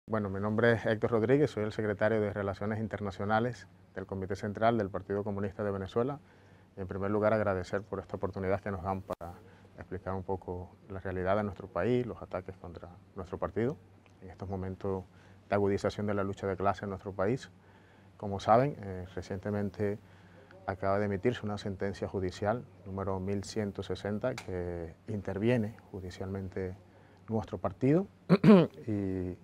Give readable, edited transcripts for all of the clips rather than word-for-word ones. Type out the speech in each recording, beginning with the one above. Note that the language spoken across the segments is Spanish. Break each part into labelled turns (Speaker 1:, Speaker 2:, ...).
Speaker 1: Bueno, mi nombre es Héctor Rodríguez, soy el secretario de Relaciones Internacionales del Comité Central del Partido Comunista de Venezuela. En primer lugar, agradecer por esta oportunidad que nos dan para explicar un poco la realidad de nuestro país, los ataques contra nuestro partido, en estos momentos de agudización de la lucha de clase en nuestro país. Como saben, recientemente acaba de emitirse una sentencia judicial número 1160 que interviene judicialmente nuestro partido y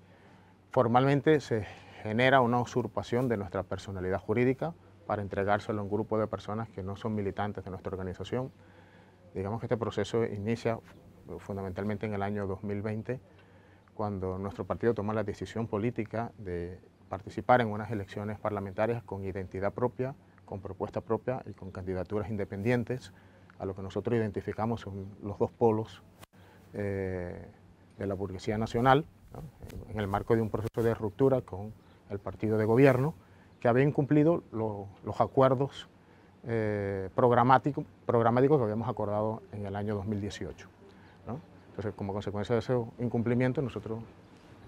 Speaker 1: formalmente se genera una usurpación de nuestra personalidad jurídica para entregárselo a un grupo de personas que no son militantes de nuestra organización. Digamos que este proceso inicia fundamentalmente en el año 2020, cuando nuestro partido toma la decisión política de participar en unas elecciones parlamentarias con identidad propia, con propuesta propia y con candidaturas independientes, a lo que nosotros identificamos son los dos polos de la burguesía nacional, ¿no? En el marco de un proceso de ruptura con el partido de gobierno, que había incumplido los acuerdos programáticos que habíamos acordado en el año 2018. ¿no? Entonces, como consecuencia de ese incumplimiento, nosotros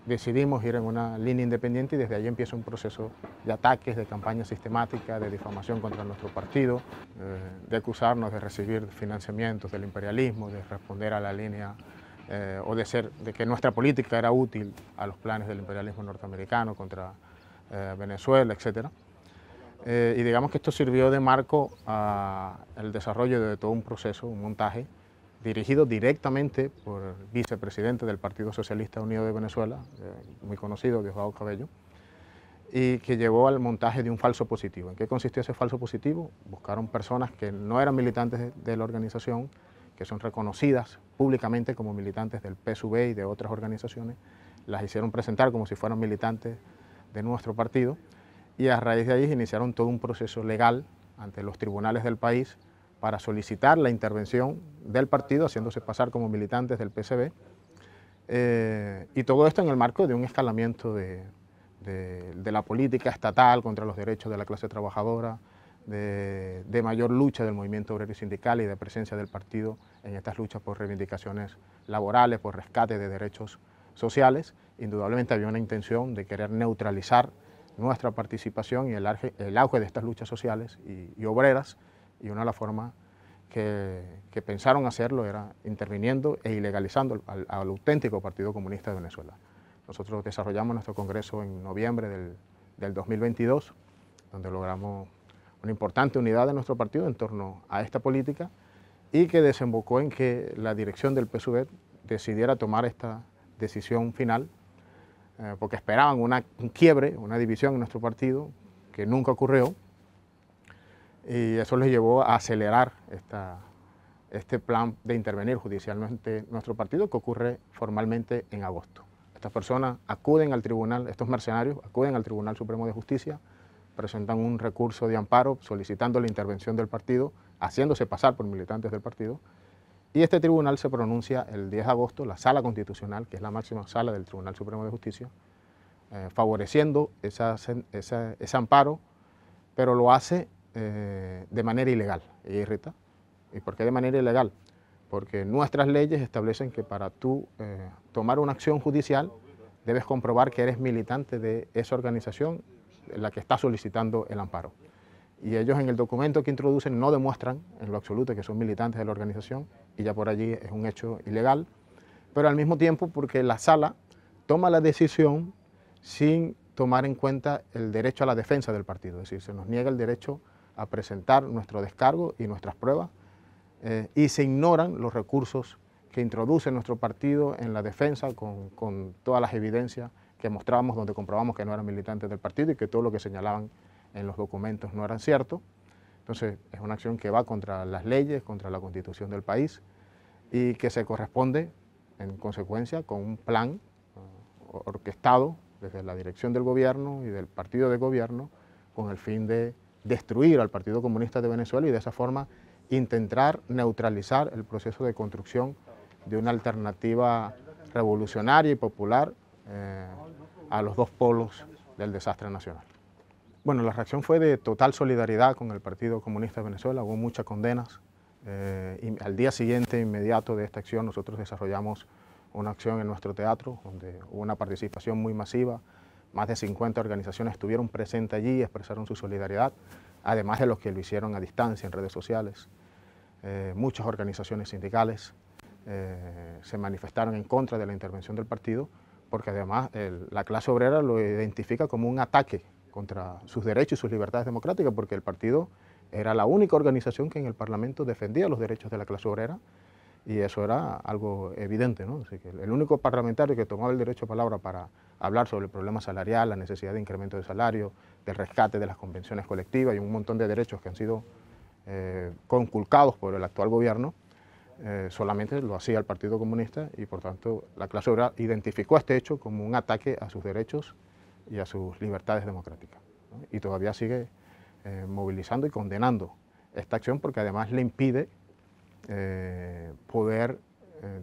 Speaker 1: decidimos ir en una línea independiente y desde ahí empieza un proceso de ataques, de campaña sistemática, de difamación contra nuestro partido, de acusarnos de recibir financiamientos del imperialismo, de responder a la línea o de que nuestra política era útil a los planes del imperialismo norteamericano contra Venezuela, etc. Y digamos que esto sirvió de marco al desarrollo de todo un proceso, un montaje, dirigido directamente por el vicepresidente del Partido Socialista Unido de Venezuela, muy conocido, Diosdado Cabello, y que llevó al montaje de un falso positivo. ¿En qué consistió ese falso positivo? Buscaron personas que no eran militantes de la organización, que son reconocidas públicamente como militantes del PSUV y de otras organizaciones, las hicieron presentar como si fueran militantes de nuestro partido, y a raíz de ahí iniciaron todo un proceso legal ante los tribunales del país para solicitar la intervención del partido, haciéndose pasar como militantes del PSB, y todo esto en el marco de un escalamiento de la política estatal contra los derechos de la clase trabajadora, de mayor lucha del movimiento obrero y sindical y de presencia del partido en estas luchas por reivindicaciones laborales, por rescate de derechos sociales. Indudablemente había una intención de querer neutralizar nuestra participación y el auge de estas luchas sociales y obreras, y una de las formas que pensaron hacerlo era interviniendo e ilegalizando al auténtico Partido Comunista de Venezuela. Nosotros desarrollamos nuestro congreso en noviembre del 2022, donde logramos una importante unidad de nuestro partido en torno a esta política y que desembocó en que la dirección del PSUV decidiera tomar esta decisión final, porque esperaban un quiebre, una división en nuestro partido, que nunca ocurrió, y eso les llevó a acelerar este plan de intervenir judicialmente nuestro partido, que ocurre formalmente en agosto. Estas personas acuden al tribunal, estos mercenarios acuden al Tribunal Supremo de Justicia, presentan un recurso de amparo solicitando la intervención del partido, haciéndose pasar por militantes del partido, y este tribunal se pronuncia el 10 de agosto, la Sala Constitucional, que es la máxima sala del Tribunal Supremo de Justicia, favoreciendo ese amparo, pero lo hace de manera ilegal. Y irrita. ¿Y por qué de manera ilegal? Porque nuestras leyes establecen que para tú tomar una acción judicial debes comprobar que eres militante de esa organización en la que está solicitando el amparo. Y ellos en el documento que introducen no demuestran en lo absoluto que son militantes de la organización, y ya por allí es un hecho ilegal, pero al mismo tiempo porque la sala toma la decisión sin tomar en cuenta el derecho a la defensa del partido, es decir, se nos niega el derecho a presentar nuestro descargo y nuestras pruebas, y se ignoran los recursos que introduce nuestro partido en la defensa con todas las evidencias que mostrábamos, donde comprobamos que no eran militantes del partido y que todo lo que señalaban en los documentos no eran ciertos. Entonces es una acción que va contra las leyes, contra la Constitución del país, y que se corresponde en consecuencia con un plan orquestado desde la dirección del gobierno y del partido de gobierno con el fin de destruir al Partido Comunista de Venezuela y de esa forma intentar neutralizar el proceso de construcción de una alternativa revolucionaria y popular a los dos polos del desastre nacional. Bueno, la reacción fue de total solidaridad con el Partido Comunista de Venezuela, hubo muchas condenas. Y al día siguiente, inmediato de esta acción, nosotros desarrollamos una acción en nuestro teatro, donde hubo una participación muy masiva. Más de 50 organizaciones estuvieron presentes allí y expresaron su solidaridad, además de los que lo hicieron a distancia en redes sociales. Muchas organizaciones sindicales se manifestaron en contra de la intervención del partido, porque además la clase obrera lo identifica como un ataque contra sus derechos y sus libertades democráticas, porque el partido era la única organización que en el Parlamento defendía los derechos de la clase obrera, y eso era algo evidente, ¿no? Así que el único parlamentario que tomaba el derecho a palabra para hablar sobre el problema salarial, la necesidad de incremento de salario, del rescate de las convenciones colectivas y un montón de derechos que han sido conculcados por el actual gobierno, solamente lo hacía el Partido Comunista, y por tanto la clase obrera identificó este hecho como un ataque a sus derechos y a sus libertades democráticas, ¿no? Y todavía sigue movilizando y condenando esta acción, porque además le impide poder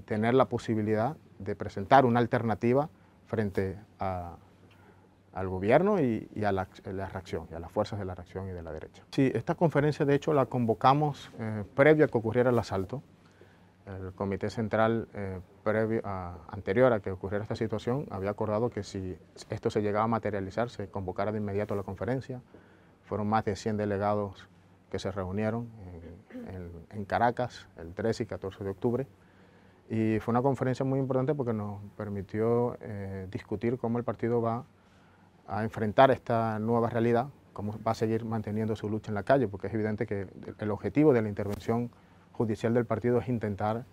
Speaker 1: tener la posibilidad de presentar una alternativa frente al gobierno y a la reacción, y a las fuerzas de la reacción y de la derecha. Sí, esta conferencia de hecho la convocamos previo a que ocurriera el asalto. El Comité Central, anterior a que ocurriera esta situación, había acordado que si esto se llegaba a materializar, se convocara de inmediato la conferencia. Fueron más de 100 delegados que se reunieron en Caracas el 13 y 14 de octubre. Y fue una conferencia muy importante porque nos permitió discutir cómo el partido va a enfrentar esta nueva realidad, cómo va a seguir manteniendo su lucha en la calle, porque es evidente que el objetivo de la intervención judicial del partido es intentar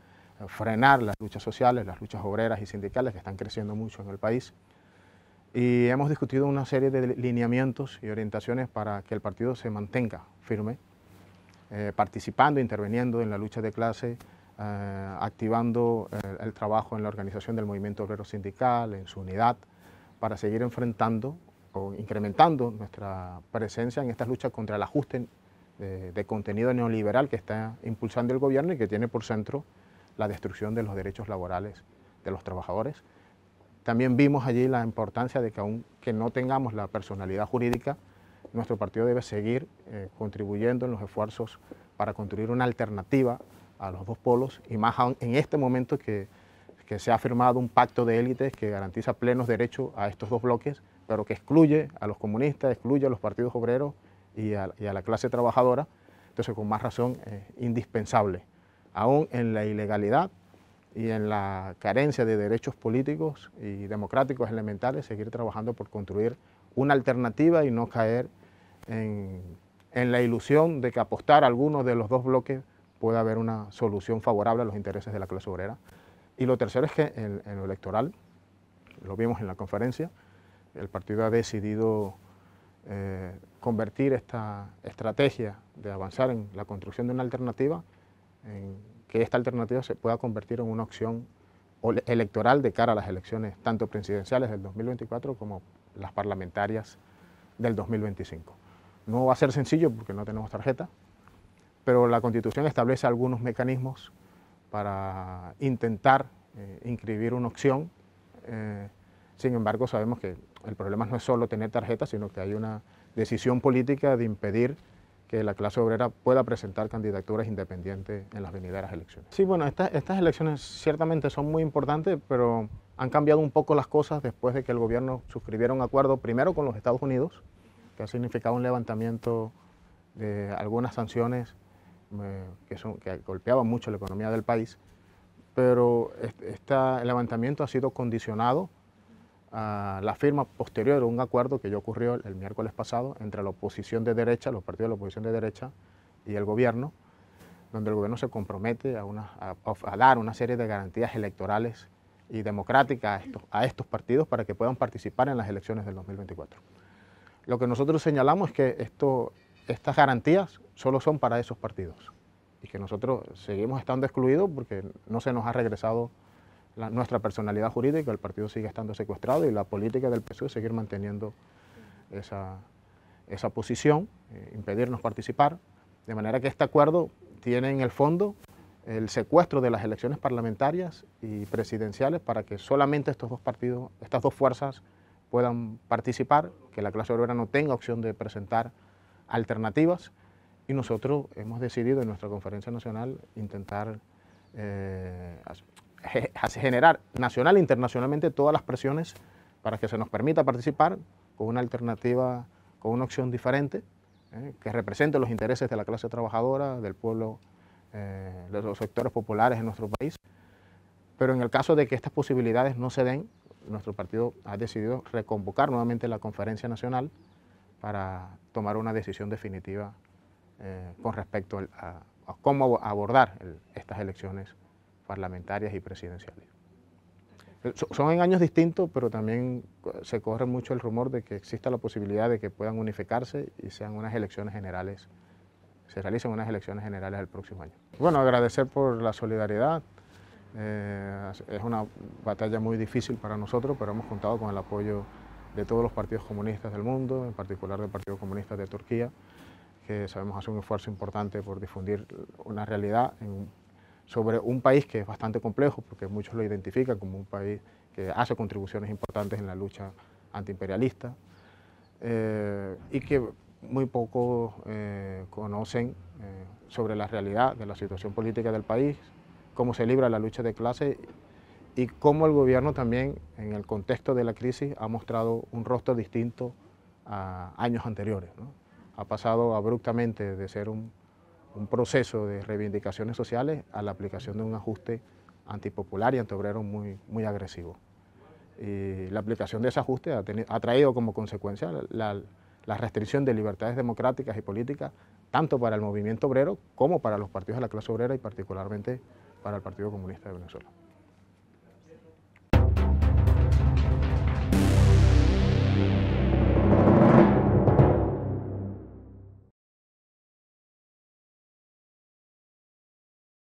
Speaker 1: frenar las luchas sociales, las luchas obreras y sindicales que están creciendo mucho en el país. Y hemos discutido una serie de lineamientos y orientaciones para que el partido se mantenga firme, participando, interviniendo en la lucha de clase, activando el trabajo en la organización del movimiento obrero sindical, en su unidad, para seguir enfrentando o incrementando nuestra presencia en estas luchas contra el ajuste de contenido neoliberal que está impulsando el gobierno y que tiene por centro la destrucción de los derechos laborales de los trabajadores. También vimos allí la importancia de que aunque no tengamos la personalidad jurídica, nuestro partido debe seguir contribuyendo en los esfuerzos para construir una alternativa a los dos polos, y más aún en este momento que se ha firmado un pacto de élites que garantiza plenos derechos a estos dos bloques, pero que excluye a los comunistas, excluye a los partidos obreros y a la clase trabajadora. Entonces, con más razón, es indispensable, aún en la ilegalidad y en la carencia de derechos políticos y democráticos elementales, seguir trabajando por construir una alternativa y no caer en la ilusión de que apostar a alguno de los dos bloques pueda haber una solución favorable a los intereses de la clase obrera. Y lo tercero es que en lo electoral, lo vimos en la conferencia, el partido ha decidido convertir esta estrategia de avanzar en la construcción de una alternativa, en que esta alternativa se pueda convertir en una opción electoral de cara a las elecciones tanto presidenciales del 2024 como las parlamentarias del 2025. No va a ser sencillo porque no tenemos tarjeta, pero la Constitución establece algunos mecanismos para intentar inscribir una opción. Sin embargo, sabemos que el problema no es solo tener tarjeta, sino que hay una decisión política de impedir que la clase obrera pueda presentar candidaturas independientes en las venideras elecciones. Sí, bueno, estas elecciones ciertamente son muy importantes, pero han cambiado un poco las cosas después de que el gobierno suscribiera un acuerdo primero con los Estados Unidos, que ha significado un levantamiento de algunas sanciones que golpeaban mucho la economía del país, pero este levantamiento ha sido condicionado a la firma posterior de un acuerdo que ya ocurrió el miércoles pasado entre la oposición de derecha, los partidos de la oposición de derecha y el gobierno, donde el gobierno se compromete a dar una serie de garantías electorales y democráticas a estos partidos para que puedan participar en las elecciones del 2024. Lo que nosotros señalamos es que estas garantías solo son para esos partidos y que nosotros seguimos estando excluidos porque no se nos ha regresado nuestra personalidad jurídica, el partido sigue estando secuestrado y la política del PSOE es seguir manteniendo esa posición, impedirnos participar, de manera que este acuerdo tiene en el fondo el secuestro de las elecciones parlamentarias y presidenciales para que solamente estos dos partidos, estas dos fuerzas puedan participar, que la clase obrera no tenga opción de presentar alternativas, y nosotros hemos decidido en nuestra conferencia nacional intentar generar nacional e internacionalmente todas las presiones para que se nos permita participar con una alternativa, con una opción diferente, que represente los intereses de la clase trabajadora, del pueblo, de los sectores populares en nuestro país. Pero en el caso de que estas posibilidades no se den, nuestro partido ha decidido reconvocar nuevamente la Conferencia Nacional para tomar una decisión definitiva con respecto a cómo abordar estas elecciones parlamentarias y presidenciales. Son en años distintos, pero también se corre mucho el rumor de que exista la posibilidad de que puedan unificarse y sean unas elecciones generales, se realicen unas elecciones generales el próximo año. Bueno, agradecer por la solidaridad. Es una batalla muy difícil para nosotros, pero hemos contado con el apoyo de todos los partidos comunistas del mundo, en particular del Partido Comunista de Turquía, que sabemos hace un esfuerzo importante por difundir una realidad sobre un país que es bastante complejo, porque muchos lo identifican como un país que hace contribuciones importantes en la lucha antiimperialista y que muy poco conocen sobre la realidad de la situación política del país, cómo se libra la lucha de clase y cómo el gobierno también, en el contexto de la crisis, ha mostrado un rostro distinto a años anteriores, ¿no? Ha pasado abruptamente de ser un proceso de reivindicaciones sociales a la aplicación de un ajuste antipopular y antiobrero muy agresivo. Y la aplicación de ese ajuste ha traído como consecuencia la restricción de libertades democráticas y políticas, tanto para el movimiento obrero como para los partidos de la clase obrera y particularmente para el Partido Comunista de Venezuela.